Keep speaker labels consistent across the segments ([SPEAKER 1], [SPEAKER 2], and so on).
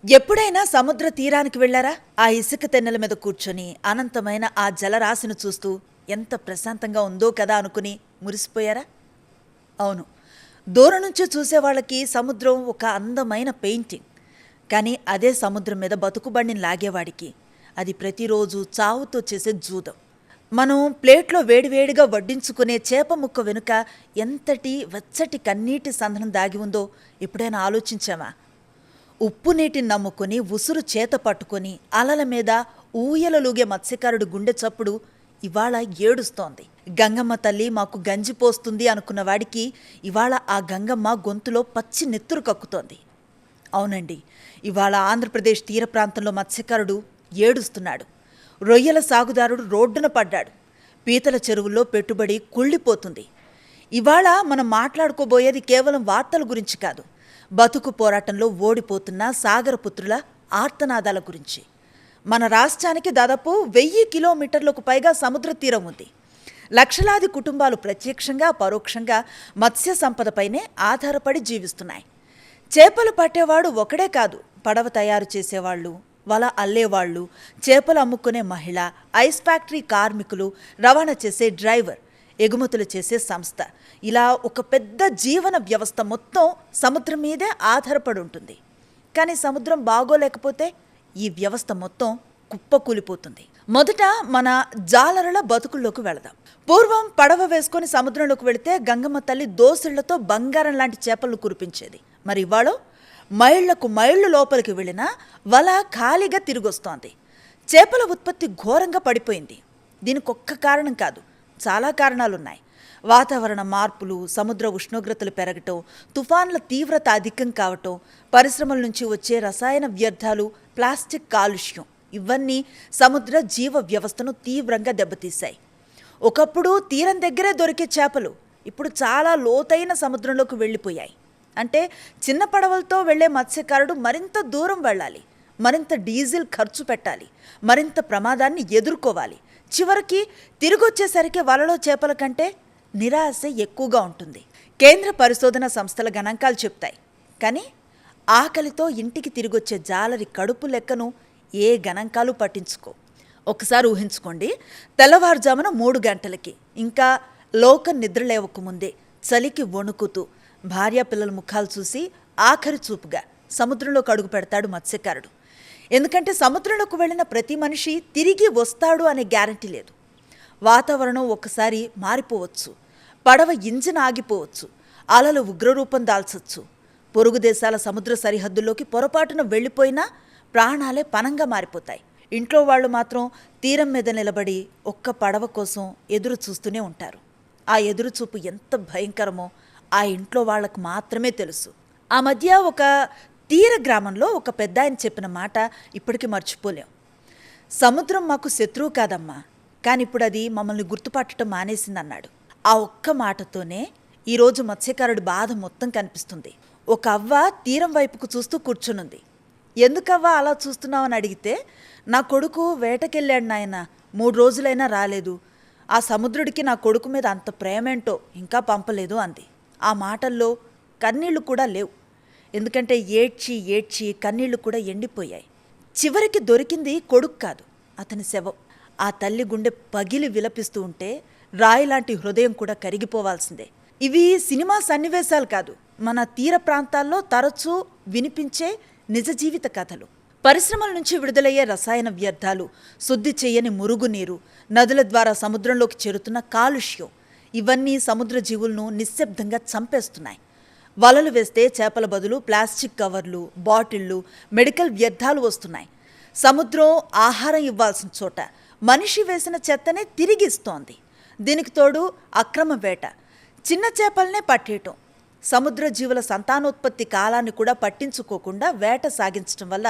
[SPEAKER 1] ఎప్పుడైనా సముద్ర తీరానికి వెళ్లారా? ఆ ఇసుక తెన్నెల మీద కూర్చొని అనంతమైన ఆ జలరాశిని చూస్తూ ఎంత ప్రశాంతంగా ఉందో కదా అనుకుని మురిసిపోయారా? అవును, దూరం నుంచి చూసేవాళ్ళకి సముద్రం ఒక అందమైన పెయింటింగ్. కానీ అదే సముద్రం మీద బతుకుబండిని లాగేవాడికి అది ప్రతిరోజు చావుతో చేసే జూదం. మనం ప్లేట్లో వేడివేడిగా వడ్డించుకునే చేప ముక్క వెనుక ఎంతటి వెచ్చటి కన్నీటి సందనం దాగి ఉందో ఎప్పుడైనా ఆలోచించామా? ఉప్పు నీటిని నమ్ముకుని ఉసురు చేత పట్టుకొని అలల మీద ఊయలలూగే మత్స్యకారుడు గుండె చప్పుడు ఇవాళ ఏడుస్తోంది. గంగమ్మ తల్లి మాకు గంజి పోస్తుంది అనుకున్న వాడికి ఇవాళ ఆ గంగమ్మ గొంతులో పచ్చి నెత్తురు కక్కుతోంది. అవునండి, ఇవాళ ఆంధ్రప్రదేశ్ తీర ప్రాంతంలో మత్స్యకారుడు ఏడుస్తున్నాడు. రొయ్యల సాగుదారుడు రోడ్డున పడ్డాడు. పీతల చెరువుల్లో పెట్టుబడి కుళ్ళిపోతుంది. ఇవాళ మనం మాట్లాడుకోబోయేది కేవలం వార్తల గురించి కాదు, బతుకు పోరాటంలో ఓడిపోతున్న సాగరపుత్రుల ఆర్తనాదాల గురించి. మన రాష్ట్రానికి దాదాపు 1000 కిలోమీటర్లకు పైగా సముద్ర తీరం ఉంది. లక్షలాది కుటుంబాలు ప్రత్యక్షంగా పరోక్షంగా మత్స్య సంపదపైనే ఆధారపడి జీవిస్తున్నాయి. చేపలు పట్టేవాడు ఒకడే కాదు, పడవ తయారు చేసేవాళ్ళు, వల అల్లేవాళ్ళు, చేపలు అమ్ముకునే మహిళ, ఐస్ ఫ్యాక్టరీ కార్మికులు, రవాణా చేసే డ్రైవర్, ఎగుమతులు చేసే సంస్థ, ఇలా ఒక పెద్ద జీవన వ్యవస్థ మొత్తం సముద్రం మీదే ఆధారపడి ఉంటుంది. కానీ సముద్రం బాగోలేకపోతే ఈ వ్యవస్థ మొత్తం కుప్పకూలిపోతుంది. మొదట మన జాలరుల బతుకుల్లోకి వెళదాం. పూర్వం పడవ వేసుకొని సముద్రంలోకి వెళితే గంగమ్మ తల్లి దోసిళ్లతో బంగారం లాంటి చేపలను కురిపించేది. మరి ఇవాళ మైళ్లకు మైళ్లు లోపలికి వెళ్ళినా వల ఖాళీగా తిరిగొస్తోంది. చేపల ఉత్పత్తి ఘోరంగా పడిపోయింది. దీనికి ఒక్క కారణం కాదు, చాలా కారణాలున్నాయి. వాతావరణ మార్పులు, సముద్ర ఉష్ణోగ్రతలు పెరగటం, తుఫాన్ల తీవ్రత అధికం కావటం, పరిశ్రమల నుంచి వచ్చే రసాయన వ్యర్థాలు, ప్లాస్టిక్ కాలుష్యం, ఇవన్నీ సముద్ర జీవ వ్యవస్థను తీవ్రంగా దెబ్బతీశాయి. ఒకప్పుడు తీరం దగ్గరే దొరికే చేపలు ఇప్పుడు చాలా లోతైన సముద్రంలోకి వెళ్ళిపోయాయి. అంటే చిన్న పడవలతో వెళ్లే మత్స్యకారుడు మరింత దూరం వెళ్ళాలి, మరింత డీజిల్ ఖర్చు పెట్టాలి, మరింత ప్రమాదాన్ని ఎదుర్కోవాలి. చివరికి తిరిగొచ్చేసరికి వలలో చేపల కంటే నిరాశ ఎక్కువగా ఉంటుంది. కేంద్ర పరిశోధన సంస్థల గణాంకాలు చెప్తాయి. కానీ ఆకలితో ఇంటికి తిరిగొచ్చే జాలరి కడుపు లెక్కను ఏ గణాంకాలు పట్టించుకో. ఒకసారి ఊహించుకోండి, తెల్లవారుజామున 3 గంటలకి, ఇంకా లోకం నిద్రలేవకముందే చలికి వణుకుతూ భార్యాపిల్లల ముఖాలు చూసి ఆఖరి చూపుగా సముద్రంలోకి అడుగు పెడతాడు మత్స్యకారుడు. ఎందుకంటే సముద్రంలోకి వెళ్ళిన ప్రతి మనిషి తిరిగి వస్తాడు అనే గ్యారంటీ లేదు. వాతావరణం ఒక్కసారి మారిపోవచ్చు, పడవ ఇంజిన్ ఆగిపోవచ్చు, అలలు ఉగ్రరూపం దాల్చొచ్చు. పొరుగు దేశాల సముద్ర సరిహద్దుల్లోకి పొరపాటున వెళ్ళిపోయినా ప్రాణాలే పణంగా మారిపోతాయి. ఇంట్లో వాళ్ళు మాత్రం తీరం మీద నిలబడి ఒక్క పడవ కోసం ఎదురు చూస్తూనే ఉంటారు. ఆ ఎదురుచూపు ఎంత భయంకరమో ఆ ఇంట్లో వాళ్లకు మాత్రమే తెలుసు. ఆ మధ్య ఒక తీర గ్రామంలో ఒక పెద్దాయన చెప్పిన మాట ఇప్పటికీ మర్చిపోలేం. సముద్రం మాకు శత్రువు కాదమ్మా, కానీ ఇప్పుడు అది మమ్మల్ని గుర్తుపట్టడం మానేసిందన్నాడు. ఆ ఒక్క మాటతోనే ఈరోజు మత్స్యకారుడి బాధ మొత్తం కనిపిస్తుంది. ఒక అవ్వ తీరం వైపుకు చూస్తూ కూర్చునుంది. ఎందుకవ్వా అలా చూస్తున్నావని అడిగితే, నా కొడుకు వేటకెళ్ళాడు నాయన, 3 రోజులైనా రాలేదు. ఆ సముద్రుడికి నా కొడుకు మీద అంత ప్రేమేంటో ఇంకా పంపలేదు అంది. ఆ మాటల్లో కన్నీళ్లు కూడా లేవు. ఎందుకంటే ఏడ్చి ఏడ్చి కన్నీళ్లు కూడా ఎండిపోయాయి. చివరికి దొరికింది కొడుకు కాదు, అతని శవం. ఆ తల్లి గుండె పగిలి విలపిస్తూ ఉంటే రాయిలాంటి హృదయం కూడా కరిగిపోవాల్సిందే. ఇవి సినిమా సన్నివేశాలు కాదు, మన తీర ప్రాంతాల్లో తరచూ వినిపించే నిజ జీవిత కథలు. పరిశ్రమల నుంచి విడుదలయ్యే రసాయన వ్యర్థాలు, శుద్ధి చేయని మురుగునీరు, నదుల ద్వారా సముద్రంలోకి చేరుతున్న కాలుష్యం, ఇవన్నీ సముద్ర జీవులను నిశ్శబ్దంగా చంపేస్తున్నాయి. వలలు వేస్తే చేపల బదులు ప్లాస్టిక్ కవర్లు, బాటిళ్లు, మెడికల్ వ్యర్థాలు వస్తున్నాయి. సముద్రం ఆహారం ఇవ్వాల్సిన చోట మనిషి వేసిన చెత్తనే తిరిగిస్తోంది. దీనికి తోడు అక్రమ వేట, చిన్న చేపలనే పట్టేయటం, సముద్ర జీవుల సంతానోత్పత్తి కాలాన్ని కూడా పట్టించుకోకుండా వేట సాగించడం వల్ల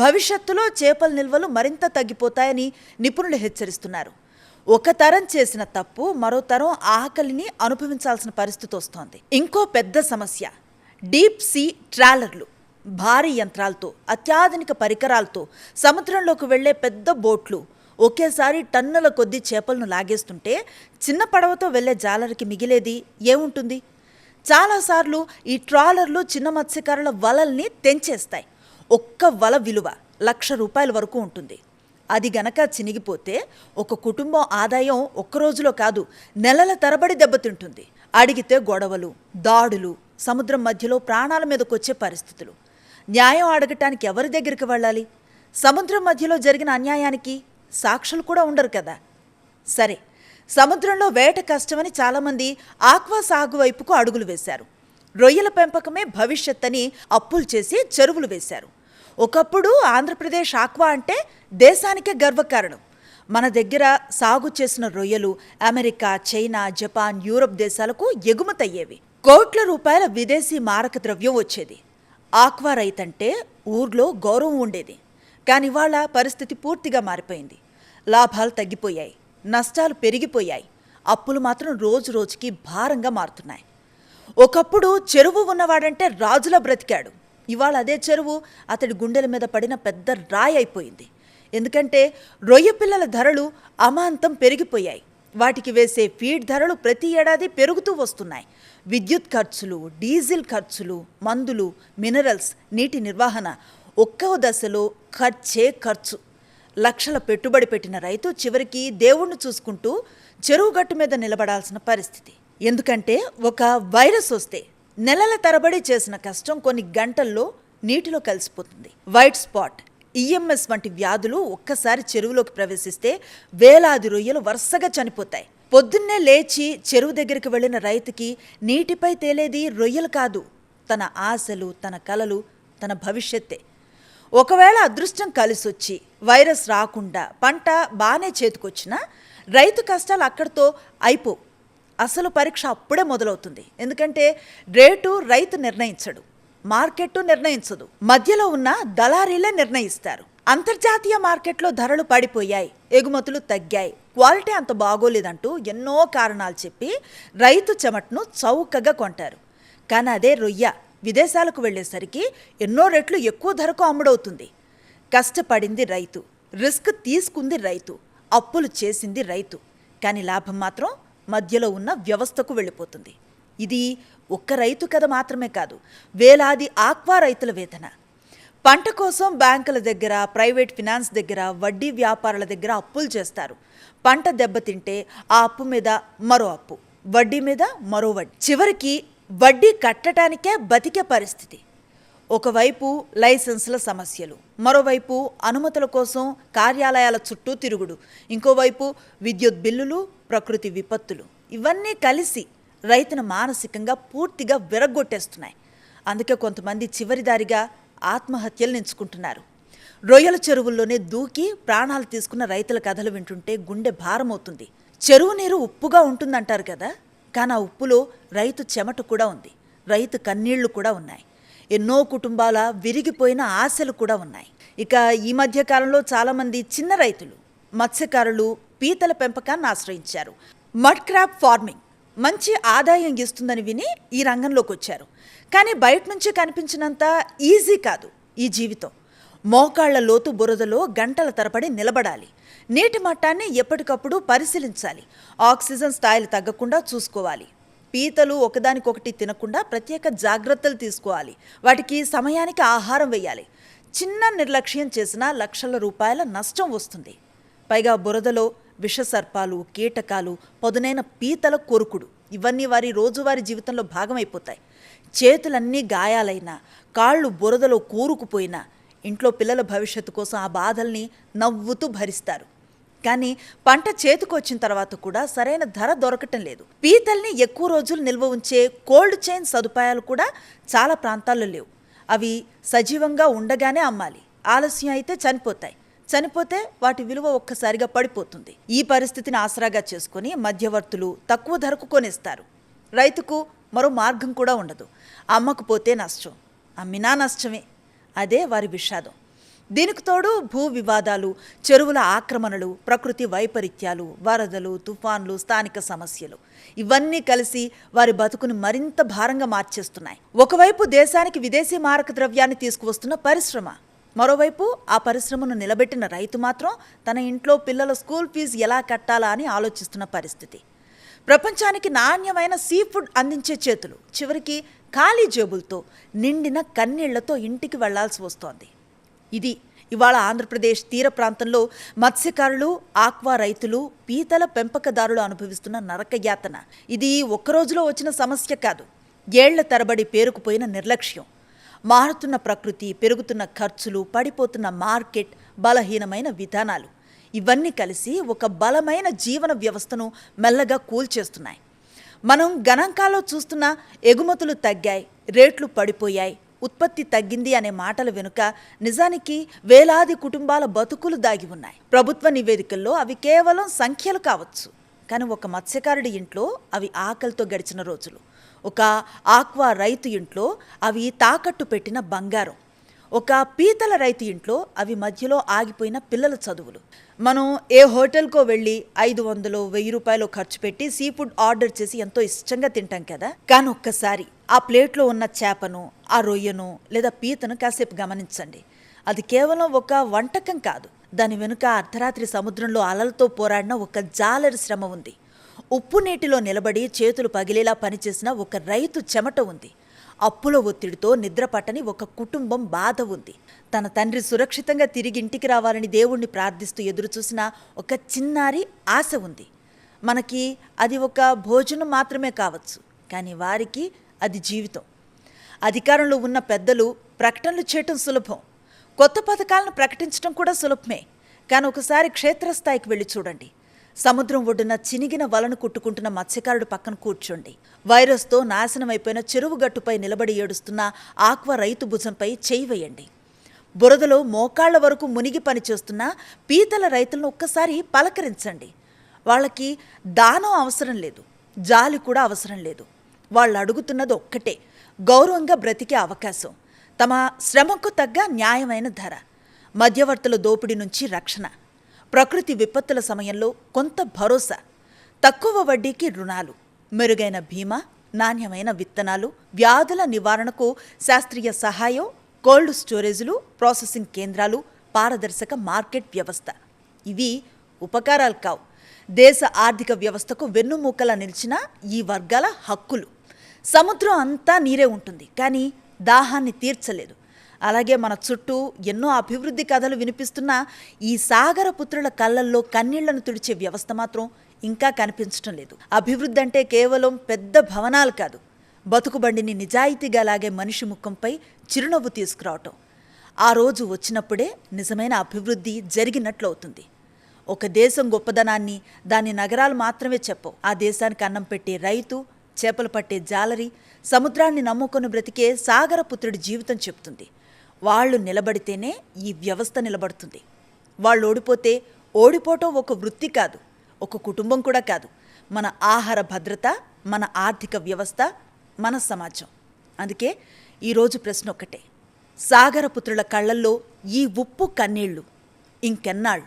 [SPEAKER 1] భవిష్యత్తులో చేపల నిల్వలు మరింత తగ్గిపోతాయని నిపుణులు హెచ్చరిస్తున్నారు. ఒక తరం చేసిన తప్పు మరో తరం ఆకలిని అనుభవించాల్సిన పరిస్థితి వస్తోంది. ఇంకో పెద్ద సమస్య డీప్ సీ ట్రాలర్లు. భారీ యంత్రాలతో, అత్యాధునిక పరికరాలతో సముద్రంలోకి వెళ్లే పెద్ద బోట్లు ఒకేసారి టన్నుల కొద్దీ చేపలను లాగేస్తుంటే చిన్న పడవతో వెళ్లే జాలరికి మిగిలేది ఏముంటుంది? చాలాసార్లు ఈ ట్రాలర్లు చిన్న మత్స్యకారుల వలల్ని తెంచేస్తాయి. ఒక్క వల విలువ ₹1,00,000 వరకు ఉంటుంది. అది గనక చినిగిపోతే ఒక కుటుంబం ఆదాయం ఒక్క రోజులో కాదు, నెలల తరబడి దెబ్బతింటుంది. అడిగితే గొడవలు, దాడులు, సముద్రం మధ్యలో ప్రాణాల మీదకొచ్చే పరిస్థితులు. న్యాయం అడగటానికి ఎవరి దగ్గరికి వెళ్ళాలి? సముద్రం మధ్యలో జరిగిన అన్యాయానికి సాక్షులు కూడా ఉండరు కదా. సరే, సముద్రంలో వేట కష్టమని చాలామంది ఆక్వా సాగు వైపుకు అడుగులు వేశారు. రొయ్యల పెంపకమే భవిష్యత్ అని అప్పులు చేసి చెరువులు వేశారు. ఒకప్పుడు ఆంధ్రప్రదేశ్ ఆక్వా అంటే దేశానికే గర్వకారణం. మన దగ్గర సాగు చేసిన రొయ్యలు అమెరికా, చైనా, జపాన్, యూరప్ దేశాలకు ఎగుమతయ్యేవి. కోట్ల రూపాయల విదేశీ మారక ద్రవ్యం వచ్చేది. ఆక్వా రైతంటే ఊర్లో గౌరవం ఉండేది. కానీ ఇవాళ పరిస్థితి పూర్తిగా మారిపోయింది. లాభాలు తగ్గిపోయాయి, నష్టాలు పెరిగిపోయాయి, అప్పులు మాత్రం రోజు రోజుకి భారంగా మారుతున్నాయి. ఒకప్పుడు చెరువు ఉన్నవాడంటే రాజులా బ్రతికాడు. ఇవాళ అదే చెరువు అతడి గుండెల మీద పడిన పెద్ద రాయి అయిపోయింది. ఎందుకంటే రొయ్య పిల్లల ధరలు అమాంతం పెరిగిపోయాయి. వాటికి వేసే ఫీడ్ ధరలు ప్రతి ఏడాది పెరుగుతూ వస్తున్నాయి. విద్యుత్ ఖర్చులు, డీజిల్ ఖర్చులు, మందులు, మినరల్స్, నీటి నిర్వహణ, ఒక్కో దశలో ఖర్చే ఖర్చు. లక్షల పెట్టుబడి పెట్టిన రైతు చివరికి దేవుణ్ణి చూసుకుంటూ చెరువు గట్టు మీద నిలబడాల్సిన పరిస్థితి. ఎందుకంటే ఒక వైరస్ వస్తే నెలల తరబడి చేసిన కష్టం కొన్ని గంటల్లో నీటిలో కలిసిపోతుంది. వైట్ స్పాట్, ఈఎంఎస్ వంటి వ్యాధులు ఒక్కసారి చెరువులోకి ప్రవేశిస్తే వేలాది రొయ్యలు వరుసగా చనిపోతాయి. పొద్దున్నే లేచి చెరువు దగ్గరికి వెళ్ళిన రైతుకి నీటిపై తేలేది రొయ్యలు కాదు, తన ఆశలు, తన కలలు, తన భవిష్యత్తే. ఒకవేళ అదృష్టం కలిసొచ్చి వైరస్ రాకుండా పంట బాగానే చేతికొచ్చినా రైతు కష్టాలు అక్కడితో అయిపోవు. అసలు పరీక్ష అప్పుడే మొదలవుతుంది. ఎందుకంటే రేటు రైతు నిర్ణయించడు, మార్కెట్టు నిర్ణయించదు, మధ్యలో ఉన్న దళారీలే నిర్ణయిస్తారు. అంతర్జాతీయ మార్కెట్లో ధరలు పడిపోయాయి, ఎగుమతులు తగ్గాయి, క్వాలిటీ అంత బాగోలేదంటూ ఎన్నో కారణాలు చెప్పి రైతు చెమటను చౌకగా కొంటారు. కానీ అదే రొయ్య విదేశాలకు వెళ్లేసరికి ఎన్నో రెట్లు ఎక్కువ ధరకు అమ్ముడవుతుంది. కష్టపడింది రైతు, రిస్క్ తీసుకుంది రైతు, అప్పులు చేసింది రైతు. కానీ లాభం మాత్రం మధ్యలో ఉన్న వ్యవస్థకు వెళ్ళిపోతుంది. ఇది ఒక్క రైతు కథ మాత్రమే కాదు, వేలాది ఆక్వా రైతుల వేదన. పంట కోసం బ్యాంకుల దగ్గర, ప్రైవేట్ ఫినాన్స్ దగ్గర, వడ్డీ వ్యాపారుల దగ్గర అప్పులు చేస్తారు. పంట దెబ్బతింటే ఆ అప్పు మీద మరో అప్పు, వడ్డీ మీద మరో వడ్డీ, చివరికి వడ్డీ కట్టడానికే బతికే పరిస్థితి. ఒకవైపు లైసెన్సుల సమస్యలు, మరోవైపు అనుమతుల కోసం కార్యాలయాల చుట్టూ తిరుగుడు, ఇంకోవైపు విద్యుత్ బిల్లులు, ప్రకృతి విపత్తులు, ఇవన్నీ కలిసి రైతును మానసికంగా పూర్తిగా విరగ్గొట్టేస్తున్నాయి. అందుకే కొంతమంది చివరిదారిగా ఆత్మహత్యలు ఎంచుకుంటున్నారు. రొయ్యల చెరువుల్లోనే దూకి ప్రాణాలు తీసుకున్న రైతుల కథలు వింటుంటే గుండె భారమవుతుంది. చెరువు నీరు ఉప్పుగా ఉంటుందంటారు కదా, కానీ ఆ ఉప్పులో రైతు చెమట కూడా ఉంది, రైతు కన్నీళ్లు కూడా ఉన్నాయి, ఎన్నో కుటుంబాల విరిగిపోయిన ఆశలు కూడా ఉన్నాయి. ఇక ఈ మధ్య కాలంలో చాలామంది చిన్న రైతులు, మత్స్యకారులు పీతల పెంపకాన్ని ఆశ్రయించారు. మడ్ క్రాప్ ఫార్మింగ్ మంచి ఆదాయం ఇస్తుందని విని ఈ రంగంలోకి వచ్చారు. కానీ బయట నుంచి కనిపించినంత ఈజీ కాదు ఈ జీవితం. మోకాళ్ల లోతు బురదలో గంటల తరబడి నిలబడాలి, నీటి మట్టాన్ని ఎప్పటికప్పుడు పరిశీలించాలి, ఆక్సిజన్ స్థాయిలు తగ్గకుండా చూసుకోవాలి, పీతలు ఒకదానికొకటి తినకుండా ప్రత్యేక జాగ్రత్తలు తీసుకోవాలి, వాటికి సమయానికి ఆహారం వేయాలి. చిన్న నిర్లక్ష్యం చేసినా లక్షల రూపాయల నష్టం వస్తుంది. పైగా బురదలో విషసర్పాలు, కీటకాలు, పదునైన పీతల కొరుకుడు, ఇవన్నీ వారి రోజువారీ జీవితంలో భాగమైపోతాయి. చేతులన్నీ గాయాలైనా, కాళ్ళు బురదలో కూరుకుపోయినా ఇంట్లో పిల్లల భవిష్యత్తు కోసం ఆ బాధల్ని నవ్వుతూ భరిస్తారు. కానీ పంట చేతికొచ్చిన తర్వాత కూడా సరైన ధర దొరకటం లేదు. పీతల్ని ఎక్కువ రోజులు నిల్వ ఉంచే కోల్డ్ చైన్ సదుపాయాలు కూడా చాలా ప్రాంతాల్లో లేవు. అవి సజీవంగా ఉండగానే అమ్మాలి, ఆలస్యం అయితే చనిపోతే వాటి విలువ ఒక్కసారిగా పడిపోతుంది. ఈ పరిస్థితిని ఆసరాగా చేసుకుని మధ్యవర్తులు తక్కువ ధరకు కొనేస్తారు. రైతుకు మరో మార్గం కూడా ఉండదు. అమ్మకపోతే నష్టం, అమ్మినా నష్టమే. అదే వారి విషాదం. దీనికి తోడు భూ వివాదాలు, చెరువుల ఆక్రమణలు, ప్రకృతి వైపరీత్యాలు, వరదలు, తుఫాన్లు, స్థానిక సమస్యలు, ఇవన్నీ కలిసి వారి బతుకును మరింత భారంగా మార్చేస్తున్నాయి. ఒకవైపు దేశానికి విదేశీ మారక ద్రవ్యాన్ని తీసుకువస్తున్న పరిశ్రమ, మరోవైపు ఆ పరిశ్రమను నిలబెట్టిన రైతు మాత్రం తన ఇంట్లో పిల్లల స్కూల్ ఫీజు ఎలా కట్టాలా అని ఆలోచిస్తున్న పరిస్థితి. ప్రపంచానికి నాణ్యమైన సీ ఫుడ్ అందించే చేతులు చివరికి ఖాళీ జేబులతో, నిండిన కన్నీళ్లతో ఇంటికి వెళ్లాల్సి వస్తోంది. ఇది ఇవాళ ఆంధ్రప్రదేశ్ తీర ప్రాంతంలో మత్స్యకారులు, ఆక్వా రైతులు, పీతల పెంపకదారులు అనుభవిస్తున్న నరకయాతన. ఇది ఒక్క రోజులో వచ్చిన సమస్య కాదు, ఏళ్ల తరబడి పేరుకుపోయిన నిర్లక్ష్యం. మారుతున్న ప్రకృతి, పెరుగుతున్న ఖర్చులు, పడిపోతున్న మార్కెట్, బలహీనమైన విధానాలు ఇవన్నీ కలిసి ఒక బలమైన జీవన వ్యవస్థను మెల్లగా కూల్చేస్తున్నాయి. మనం గణాంకాల్లో చూస్తున్న ఎగుమతులు తగ్గాయి, రేట్లు పడిపోయాయి, ఉత్పత్తి తగ్గింది అనే మాటల వెనుక నిజానికి వేలాది కుటుంబాల బతుకులు దాగి ఉన్నాయి. ప్రభుత్వ నివేదికల్లో అవి కేవలం సంఖ్యలు కావచ్చు, కానీ ఒక మత్స్యకారుడి ఇంట్లో అవి ఆకలితో గడిచిన రోజులు, ఒక ఆక్వా రైతు ఇంట్లో అవి తాకట్టు పెట్టిన బంగారం, ఒక పీతల రైతు ఇంట్లో అవి మధ్యలో ఆగిపోయిన పిల్లల చదువులు. మనం ఏ హోటల్కో వెళ్ళి 500-1000 రూపాయలు ఖర్చు పెట్టి సీ ఫుడ్ ఆర్డర్ చేసి ఎంతో ఇష్టంగా తింటాం కదా. కానీ ఒక్కసారి ఆ ప్లేట్లో ఉన్న చేపను, ఆ రొయ్యను లేదా పీతను కాసేపు గమనించండి. అది కేవలం ఒక వంటకం కాదు, దాని వెనుక అర్ధరాత్రి సముద్రంలో అలలతో పోరాడిన ఒక జాలరి శ్రమ ఉంది. ఉప్పు నీటిలో నిలబడి చేతులు పగిలేలా పనిచేసిన ఒక రైతు చెమట ఉంది. అప్పుల ఒత్తిడితో నిద్రపట్టని ఒక కుటుంబం బాధ ఉంది. తన తండ్రి సురక్షితంగా తిరిగి ఇంటికి రావాలని దేవుణ్ణి ప్రార్థిస్తూ ఎదురుచూసిన ఒక చిన్నారి ఆశ ఉంది. మనకి అది ఒక భోజనం మాత్రమే కావచ్చు, కానీ వారికి అది జీవితం. అధికారంలో ఉన్న పెద్దలు ప్రకటనలు చేయటం సులభం, కొత్త పథకాలను ప్రకటించడం కూడా సులభమే. కానీ ఒకసారి క్షేత్రస్థాయికి వెళ్ళి చూడండి. సముద్రం ఒడ్డున చినిగిన వలను కుట్టుకుంటున్న మత్స్యకారుడు పక్కన కూర్చోండి. వైరస్తో నాశనమైపోయిన చెరువు గట్టుపై నిలబడి ఏడుస్తున్న ఆక్వా రైతు భుజంపై చేయి వేయండి. బురదలో మోకాళ్ల వరకు మునిగి పనిచేస్తున్న పీతల రైతులను ఒక్కసారి పలకరించండి. వాళ్ళకి దానం అవసరం లేదు, జాలి కూడా అవసరం లేదు. వాళ్ళు అడుగుతున్నది ఒక్కటే, గౌరవంగా బ్రతికే అవకాశం, తమ శ్రమకు తగ్గ న్యాయమైన ధర, మధ్యవర్తుల దోపిడీ నుంచి రక్షణ, ప్రకృతి విపత్తుల సమయంలో కొంత భరోసా, తక్కువ వడ్డీకి రుణాలు, మెరుగైన బీమా, నాణ్యమైన విత్తనాలు, వ్యాధుల నివారణకు శాస్త్రీయ సహాయం, కోల్డ్ స్టోరేజులు, ప్రాసెసింగ్ కేంద్రాలు, పారదర్శక మార్కెట్ వ్యవస్థ. ఇవి ఉపకారాలు కావు, దేశ ఆర్థిక వ్యవస్థకు వెన్నుమూకలా నిలిచిన ఈ వర్గాల హక్కులు. సముద్రం అంతా నీరే ఉంటుంది, కానీ దాహాన్ని తీర్చలేదు. అలాగే మన చుట్టూ ఎన్నో అభివృద్ధి కథలు వినిపిస్తున్నా ఈ సాగరపుత్రుల కళ్ళల్లో కన్నీళ్లను తుడిచే వ్యవస్థ మాత్రం ఇంకా కనిపించటం లేదు. అభివృద్ధి అంటే కేవలం పెద్ద భవనాలు కాదు, బతుకుబండిని నిజాయితీగా లాగే మనిషి ముఖంపై చిరునవ్వు తీసుకురావటం. ఆ రోజు వచ్చినప్పుడే నిజమైన అభివృద్ధి జరిగినట్లు అవుతుంది. ఒక దేశం గొప్పదనాన్ని దాని నగరాలు మాత్రమే చెప్పవు. ఆ దేశానికి అన్నం పెట్టే రైతు, చేపలు పట్టే జాలరి, సముద్రాన్ని నమ్ముకొని బ్రతికే సాగరపుత్రుడి జీవితం చెప్తుంది. వాళ్ళు నిలబడితేనే ఈ వ్యవస్థ నిలబడుతుంది. వాళ్ళు ఓడిపోతే ఓడిపోవటం ఒక వృత్తి కాదు, ఒక కుటుంబం కూడా కాదు, మన ఆహార భద్రత, మన ఆర్థిక వ్యవస్థ, మన సమాజం. అందుకే ఈరోజు ప్రశ్న ఒక్కటే, సాగరపుత్రుల కళ్ళల్లో ఈ ఉప్పు కన్నీళ్లు ఇంకెన్నాళ్ళు?